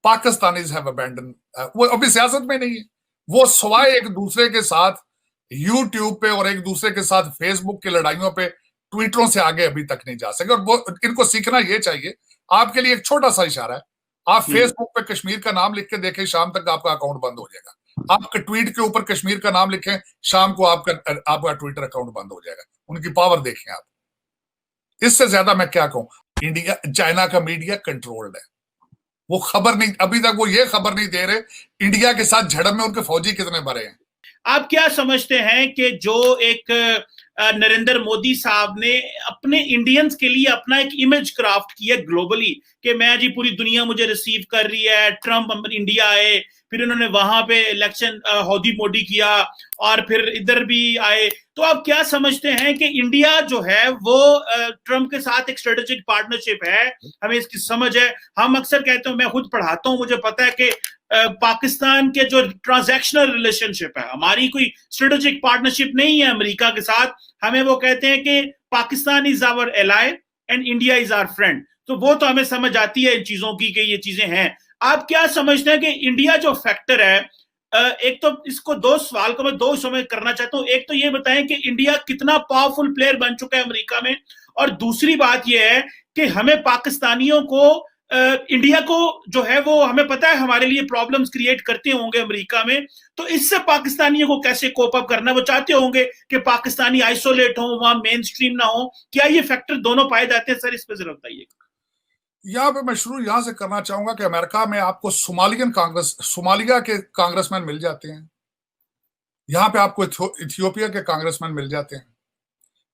Pakistanis have abandon, वो अभी सियासत में नहीं है, वो सवाए एक दूसरे के साथ यूट्यूब पे और एक दूसरे के साथ फेसबुक की लड़ाइयों पे ट्विटरों से आगे अभी तक नहीं जा सके। और वो इनको सीखना ये चाहिए। आपके लिए एक छोटा सा इशारा है, आप फेसबुक पे कश्मीर का नाम लिख के देखें, शाम तक आपका अकाउंट बंद हो जाएगा। आप ट्वीट के ऊपर कश्मीर का नाम लिखें, शाम को आपका ट्विटर अकाउंट बंद हो जाएगा। उनकी पावर देखें आप। इससे ज्यादा मैं क्या कहूं। इंडिया, चाइना का मीडिया कंट्रोल्ड है, वो खबर नहीं, अभी तक वो ये खबर नहीं दे रहे इंडिया के साथ झड़प में उनके फौजी कितने मरे हैं। आप क्या समझते हैं कि जो एक नरेंद्र मोदी साहब ने अपने इंडियंस के लिए अपना एक इमेज क्राफ्ट किया ग्लोबली कि मैं जी पूरी दुनिया मुझे रिसीव कर रही है, ट्रम्प इंडिया आए, फिर उन्होंने वहां पे इलेक्शन हौदी मोदी किया और फिर इधर भी आए, तो आप क्या समझते हैं कि इंडिया जो है वो ट्रम्प के साथ एक स्ट्रेटेजिक पार्टनरशिप है, हमें इसकी समझ है। हम अक्सर कहते हैं, मैं खुद पढ़ाता हूं, मुझे पता है कि पाकिस्तान के जो ट्रांजैक्शनल रिलेशनशिप है, हमारी कोई स्ट्रेटेजिक पार्टनरशिप नहीं है अमेरिका के साथ। हमें वो कहते हैं कि Pakistan is our ally and India is our friend, तो वो तो हमें समझ आती है इन चीजों की कि ये चीजें हैं। आप क्या समझते हैं कि इंडिया जो फैक्टर है, एक तो इसको दो सवाल को मैं दो हिस्सों में करना चाहता हूं। एक तो ये बताएं कि इंडिया कितना पावरफुल प्लेयर बन चुका है अमेरिका में, और दूसरी बात यह है कि हमें पाकिस्तानियों को इंडिया को जो है वो हमें पता है हमारे लिए प्रॉब्लम्स क्रिएट करते होंगे अमेरिका में, तो इससे पाकिस्तानियों को कैसे कोप अप करना, वो चाहते होंगे कि पाकिस्तानी आइसोलेट हो, वहां मेन स्ट्रीम ना हो। क्या ये फैक्टर दोनों पाए जाते हैं? सर इस पे जरा बताइए। यहाँ पे मैं शुरू यहां से करना चाहूंगा कि अमेरिका में आपको सोमालिया के कांग्रेसमैन मिल जाते हैं, यहां पे आपको इथियोपिया के कांग्रेसमैन मिल जाते हैं।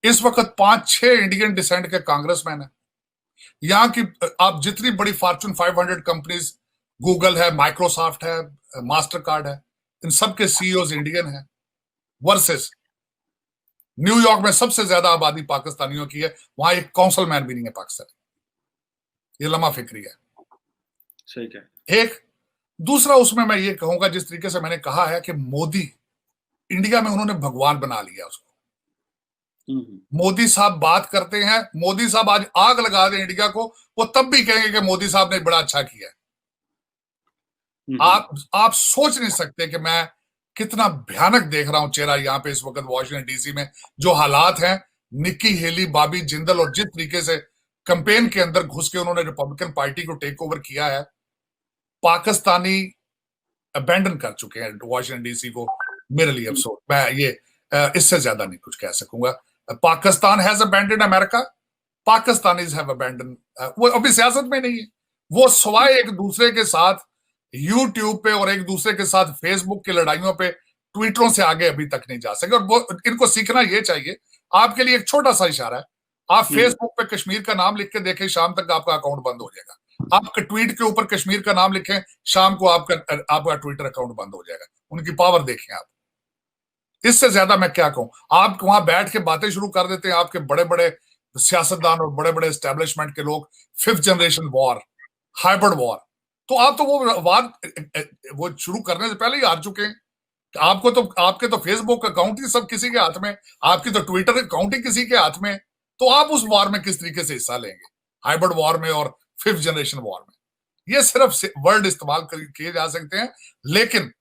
इस वक्त 5-6 इंडियन डिसेंट के कांग्रेसमैन हैं। यहाँ की आप जितनी बड़ी फॉर्च्यून 500 कंपनीज, गूगल है, माइक्रोसॉफ्ट है, मास्टर कार्ड है, इन सब के सीईओज इंडियन हैं। वर्सेस न्यूयॉर्क में सबसे ज्यादा आबादी पाकिस्तानियों की है, वहां एक काउंसिलमैन भी नहीं है पाकिस्तानी। ये लम्हा फिक्री है। ठीक है। एक दूसरा, उसमें मैं ये कहूंगा, जिस तरीके से मैंने कहा है कि मोदी इंडिया में उन्होंने भगवान बना लिया उसको। मोदी साहब बात करते हैं, मोदी साहब आज आग लगा दें इंडिया को, वो तब भी कहेंगे कि मोदी साहब ने बड़ा अच्छा किया। आप सोच नहीं सकते कि मैं कितना भयानक देख रहा हूं चेहरा यहां पे इस वक्त वॉशिंगटन डीसी में। जो हालात हैं, निक्की हेली, बॉबी जिंदल, और जिस तरीके से कैंपेन के अंदर घुस के उन्होंने रिपब्लिकन पार्टी को टेक ओवर किया है, पाकिस्तानी अबैंडन कर चुके हैं वॉशिंगटन डीसी को। मेरे लिए अफसोस, मैं ये इससे ज्यादा नहीं कुछ कह सकूंगा। Pakistan has abandon America, Pakistanis have abandon, वो अभी सियासत में नहीं है, वो सवाए एक दूसरे के साथ यूट्यूब पे और एक दूसरे के साथ फेसबुक की लड़ाइयों पे ट्विटरों से आगे अभी तक नहीं जा सके। और वो इनको सीखना ये चाहिए। आपके लिए एक छोटा सा इशारा है, आप फेसबुक पे कश्मीर का नाम लिख के देखें, शाम तक आपका अकाउंट बंद हो जाएगा। आप ट्वीट के ऊपर कश्मीर का नाम लिखें, शाम को आपका ट्विटर अकाउंट बंद हो जाएगा। उनकी पावर देखें आप। इससे ज्यादा मैं क्या कहूं। आप वहां बैठ के बातें शुरू कर देते हैं, आपके बड़े बड़े सियासतदान और बड़े बड़े एस्टेब्लिशमेंट के लोग, 5th generation war, hybrid war, तो आप तो वो शुरू करने से पहले ही हार चुके हैं। आपके तो फेसबुक अकाउंट ही सब किसी के हाथ में, आपकी तो ट्विटर अकाउंट ही किसी के हाथ में, तो आप उस वॉर में किस तरीके से हिस्सा लेंगे, हाइब्रिड वॉर में और 5th जनरेशन वॉर में। ये सिर्फ वर्ड इस्तेमाल किए जा सकते हैं, लेकिन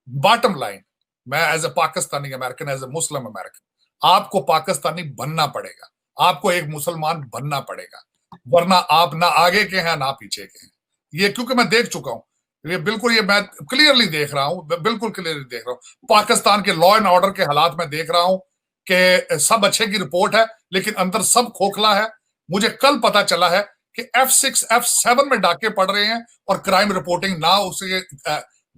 बॉटम लाइन, मैं as a Pakistani American, as a Muslim American, आपको पाकिस्तानी बनना पड़ेगा, आपको एक मुसलमान बनना पड़ेगा, वरना आप ना आगे के हैं ना पीछे के हैं। ये क्योंकि मैं देख चुका हूं, ये बिल्कुल, ये मैं क्लियरली देख रहा हूं, बिल्कुल क्लियरली देख रहा हूं। पाकिस्तान के लॉ एंड ऑर्डर के हालात में देख रहा हूं कि सब अच्छे की रिपोर्ट है, लेकिन अंदर सब खोखला है। मुझे कल पता चला है कि F6 F7 में डाके पड़ रहे हैं, और क्राइम रिपोर्टिंग ना उसे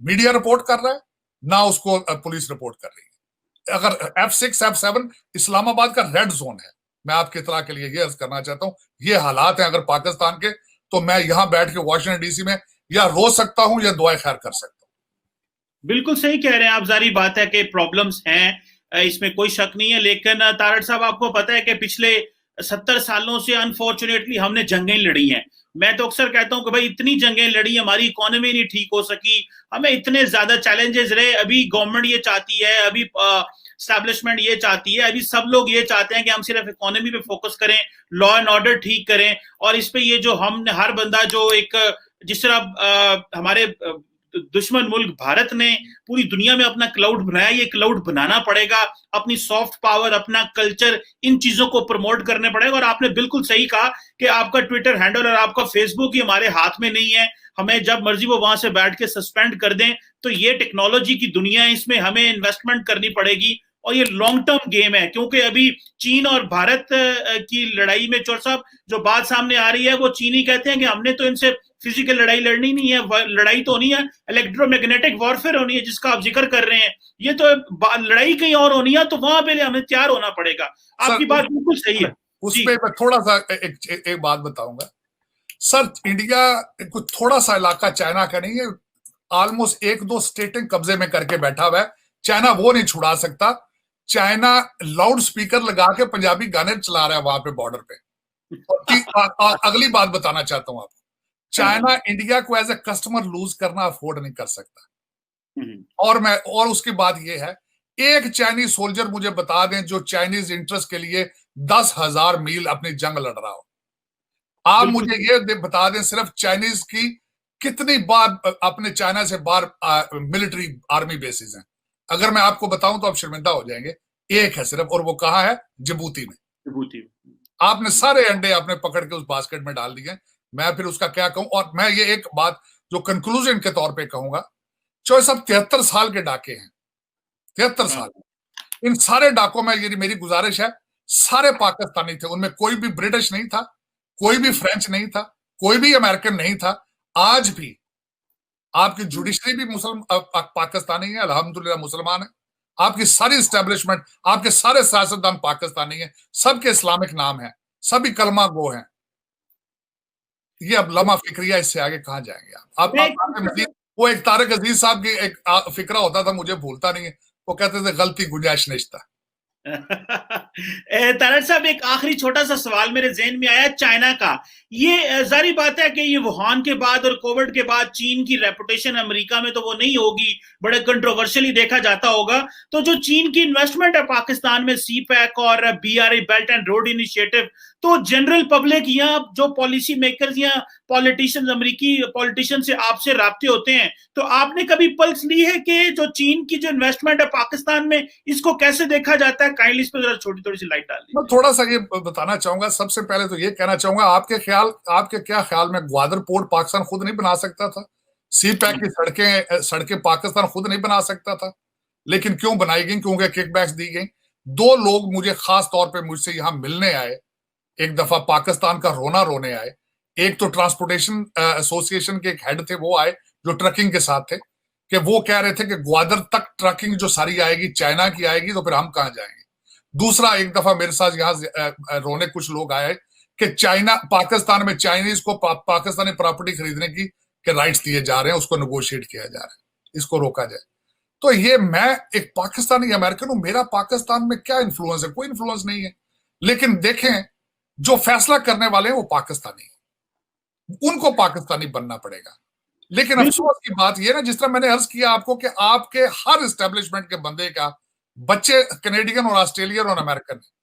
मीडिया रिपोर्ट कर रहा है, ना उसको पुलिस रिपोर्ट कर रही है। अगर F6 F7 इस्लामाबाद का रेड जोन है। मैं आपकी इत्तला के लिए ये अर्ज करना चाहता हूं, ये हालात हैं अगर पाकिस्तान के, तो मैं यहां बैठ के वॉशिंगटन डीसी में या रो सकता हूं या दुआएं खैर कर सकता हूं। बिल्कुल सही कह रहे हैं आप। जारी बात है कि प्रॉब्लम्स हैं, इसमें कोई शक नहीं है, लेकिन तारड़ साहब, आपको पता है कि पिछले 70 सालों से अनफॉर्चुनेटली हमने जंगें लड़ी हैं। मैं तो अक्सर कहता हूं कि भाई इतनी जंगें लड़ी, हमारी इकोनॉमी नहीं ठीक हो सकी, हमें इतने ज्यादा चैलेंजेस रहे। अभी गवर्नमेंट ये चाहती है, अभी एस्टैब्लिशमेंट ये चाहती है, अभी सब लोग ये चाहते हैं कि हम सिर्फ इकोनॉमी पे फोकस करें, लॉ एंड ऑर्डर ठीक करें, और इस पे ये जो हम हर बंदा जो एक जिस तरह हमारे दुश्मन मुल्क भारत ने पूरी दुनिया में अपना क्लाउड बनाया, ये क्लाउड बनाना पड़ेगा, अपनी सॉफ्ट पावर, अपना कल्चर, इन चीजों को प्रमोट करने पड़ेगा। और आपने बिल्कुल सही कहा कि आपका ट्विटर हैंडल और आपका फेसबुक ही हमारे हाथ में नहीं है, हमें जब मर्जी वो वहां से बैठ के सस्पेंड कर दें। तो ये टेक्नोलॉजी की दुनिया है, इसमें हमें इन्वेस्टमेंट करनी पड़ेगी, और ये लॉन्ग टर्म गेम है, क्योंकि अभी चीन और भारत की लड़ाई में चोर साहब जो बात सामने आ रही है, वो चीनी कहते हैं कि हमने तो इनसे फिजिकल लड़ाई लड़नी नहीं है, लड़ाई तो नहीं है, इलेक्ट्रोमैग्नेटिक वॉरफेयर होनी है जिसका आप जिक्र कर रहे हैं, ये तो लड़ाई कहीं और होनी है, तो वहां पे हमें तैयार होना पड़ेगा। आपकी बात बिल्कुल सही है। उस पे मैं थोड़ा सा एक बात बताऊंगा सर। इंडिया कुछ थोड़ा सा इलाका चाइना का नहीं है, ऑलमोस्ट 1-2 स्टेटें कब्जे में करके बैठा हुआ है। चाइना वो नहीं छुड़ा सकता। चाइना लाउड स्पीकर लगा के पंजाबी गाने चला रहा है वहां पे बॉर्डर पे। और अगली बात बताना चाहता हूं आपको, चाइना इंडिया को एज ए कस्टमर लूज करना अफोर्ड नहीं कर सकता। और उसकी बात यह है, एक चाइनीज सोल्जर मुझे बता दें जो चाइनीज इंटरेस्ट के लिए 10,000 मील अपनी जंग लड़ रहा हो। आप मुझे ये बता दें सिर्फ चाइनीज की कितनी बार अपने चाइना से बाहर मिलिट्री आर्मी बेसिस हैं। अगर मैं आपको बताऊं तो आप शर्मिंदा हो जाएंगे। एक है सिर्फ, और वो कहाँ है? जिबूती में। आपने सारे अंडे आपने पकड़ के उस बास्केट में डाल दिए। मैं फिर उसका क्या कहूं? और मैं ये एक बात जो कंक्लूजन के तौर पे कहूंगा, जो सब 73 साल के डाके हैं, 73 साल, इन सारे डाकों में ये मेरी गुजारिश है, सारे पाकिस्तानी थे, उनमें कोई भी ब्रिटिश नहीं था, कोई भी फ्रेंच नहीं था, कोई भी अमेरिकन नहीं था। आज भी आपकी जुडिशरी भी पाकिस्तानी है, अल्हम्दुलिल्लाह मुसलमान है। आपकी सारी एस्टेब्लिशमेंट, आपके सारे सियासतदान पाकिस्तानी है, सबके इस्लामिक नाम है, सभी कलमा गो हैं। ये अब लम्हा फिक्रिया, इससे आगे कहां जाएंगे आप? वो एक तारिक अजीज साहब की एक फिक्रा होता था, मुझे भूलता नहीं है, वो कहते थे गलती गुंजाइश निश्ता। तारड़ साहब, एक आखिरी छोटा सा सवाल मेरे ज़हन में आया चाइना का। ये जारी बात है कि ये वुहान के बाद और कोविड के बाद चीन की रेपुटेशन अमेरिका में तो वो नहीं होगी, बड़े कंट्रोवर्शियली देखा जाता होगा। तो जो चीन की इन्वेस्टमेंट है पाकिस्तान में, सीपैक और BRI belt and road initiative, तो जनरल पब्लिक या जो पॉलिसी मेकर्स या पॉलिटिशियंस, अमेरिकी पॉलिटिशियन से आपसे राब्ते होते हैं, तो आपने कभी पल्स ली है कि जो चीन की जो इन्वेस्टमेंट है पाकिस्तान में, इसको कैसे देखा जाता है? काइंडली इस पर जरा थोड़ी सी लाइट डाल दीजिए। मैं थोड़ा सा ये बताना चाहूंगा। सबसे पहले तो ये कहना चाहूंगा, आपके क्या ख्याल में ग्वादर पोर्ट पाकिस्तान खुद नहीं बना सकता था? सीपैक की सड़कें पाकिस्तान खुद नहीं बना सकता था? लेकिन क्यों बनाई गई? क्योंकि किकबैक्स दी गई। 2 लोग मुझे खास तौर पे मुझसे यहां मिलने आए, एक दफा पाकिस्तान का रोना रोने आए। एक तो ट्रांसपोर्टेशन एसोसिएशन के एक हेड थे, वो आए जो ट्रकिंग के साथ थे, कि वो कह रहे थे कि ग्वादर तक ट्रकिंग जो सारी आएगी चाइना की आएगी, तो फिर हम कहां जाएंगे। दूसरा, एक दफा मेरे साथ यहां रोने कुछ लोग आए कि पाकिस्तान में चाइनीज को पाकिस्तानी प्रॉपर्टी खरीदने के राइट्स दिए जा रहे हैं, उसको नेगोशिएट किया जा रहा है, इसको रोका जाए। तो ये, मैं एक पाकिस्तानी अमेरिकन हूं, मेरा पाकिस्तान में क्या इन्फ्लुएंस है? कोई इन्फ्लुएंस नहीं है। लेकिन देखें, जो फैसला करने वाले हैं वो पाकिस्तानी हैं, उनको पाकिस्तानी बनना पड़ेगा। लेकिन अफसोस की बात यह ना, जिस तरह मैंने अर्ज किया आपको कि आपके हर एस्टेब्लिशमेंट के बंदे का बच्चे कनेडियन और ऑस्ट्रेलियन और अमेरिकन है,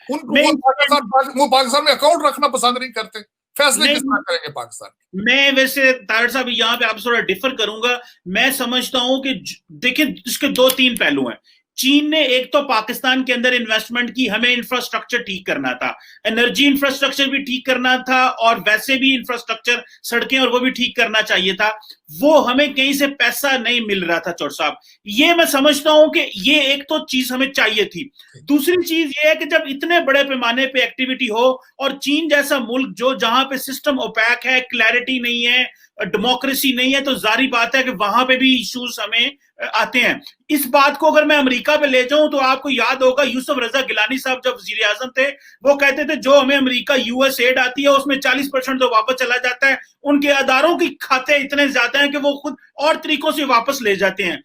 वो पाकिस्तान में अकाउंट रखना पसंद नहीं करते। फैसले किस तरह करेंगे पाकिस्तान? मैं वैसे तारड़ साहब यहाँ पे आप थोड़ा डिफर करूंगा। मैं समझता हूं कि देखिए, इसके 2-3 पहलू हैं। चीन ने एक तो पाकिस्तान के अंदर इन्वेस्टमेंट की, हमें इंफ्रास्ट्रक्चर ठीक करना था, एनर्जी इंफ्रास्ट्रक्चर भी ठीक करना था, और वैसे भी इंफ्रास्ट्रक्चर, सड़कें और वो भी ठीक करना चाहिए था। वो हमें कहीं से पैसा नहीं मिल रहा था चौर साहब। ये मैं समझता हूं कि ये एक तो चीज हमें चाहिए थी। दूसरी चीज ये है कि जब इतने बड़े पैमाने पे एक्टिविटी हो, और चीन जैसा मुल्क जो जहां पे सिस्टम ओपैक है, क्लैरिटी नहीं है, डेमोक्रेसी नहीं है, तो जारी बात है कि वहां पे भी इश्यूज हमें आते हैं। इस बात को अगर मैं अमेरिका पे ले जाऊं तो आपको याद होगा यूसुफ रजा गिलानी साहब जब वजीर आजम थे, वो कहते थे जो हमें अमेरिका US एड आती है उसमें 40% तो वापस चला जाता है। उनके अदारों की खाते इतने ज्यादा हैं कि वो खुद और तरीकों से वापस ले जाते हैं।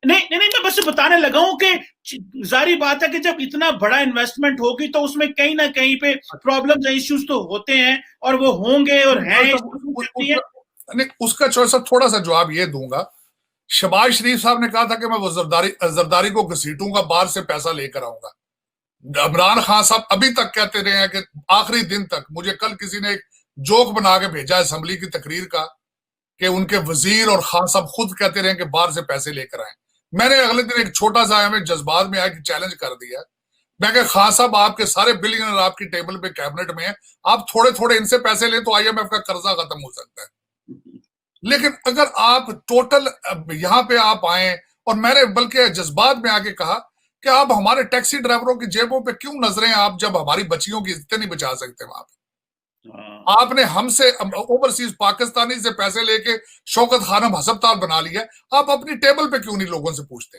नहीं, मैं बस बताने लगा हूं कि जारी बात है कि जब इतना बड़ा इन्वेस्टमेंट होगी तो उसमें कहीं ना कहीं पे प्रॉब्लम्स, इश्यूज तो होते हैं, और वो होंगे और हैं। उसका थोड़ा सा जवाब ये दूंगा शहबाज शरीफ साहब ने कहा था कि मैं वो जरदारी को घसीटूंगा, बाहर से पैसा लेकर आऊंगा। इमरान खान साहब अभी तक कहते रहे हैं कि आखिरी दिन तक, मुझे कल किसी ने एक जोक बना के भेजा असेंबली की तकरीर का कि उनके वजीर और खान साहब खुद कहते रहे कि बाहर से पैसे लेकर आए। मैंने अगले दिन एक छोटा सा हमें जज्बात में आया कि चैलेंज कर दिया। मैं कहा खान साहब आपके सारे बिलियनर आपकी टेबल पे कैबिनेट में है, आप थोड़े थोड़े इनसे पैसे लें तो IMF का कर्जा खत्म हो सकता है। लेकिन अगर आप टोटल यहां पे आप आए, और मैंने बल्कि जज्बात में आके कहा कि आप हमारे टैक्सी ड्राइवरों की जेबों पे क्यों नजरें, आप जब हमारी बच्चियों की इज्जतें नहीं बचा सकते वहां पे। आपने हमसे ओवरसीज पाकिस्तानी से पैसे लेके शौकत खानम हस्पताल बना लिया, आप अपनी टेबल पे क्यों नहीं लोगों से पूछते।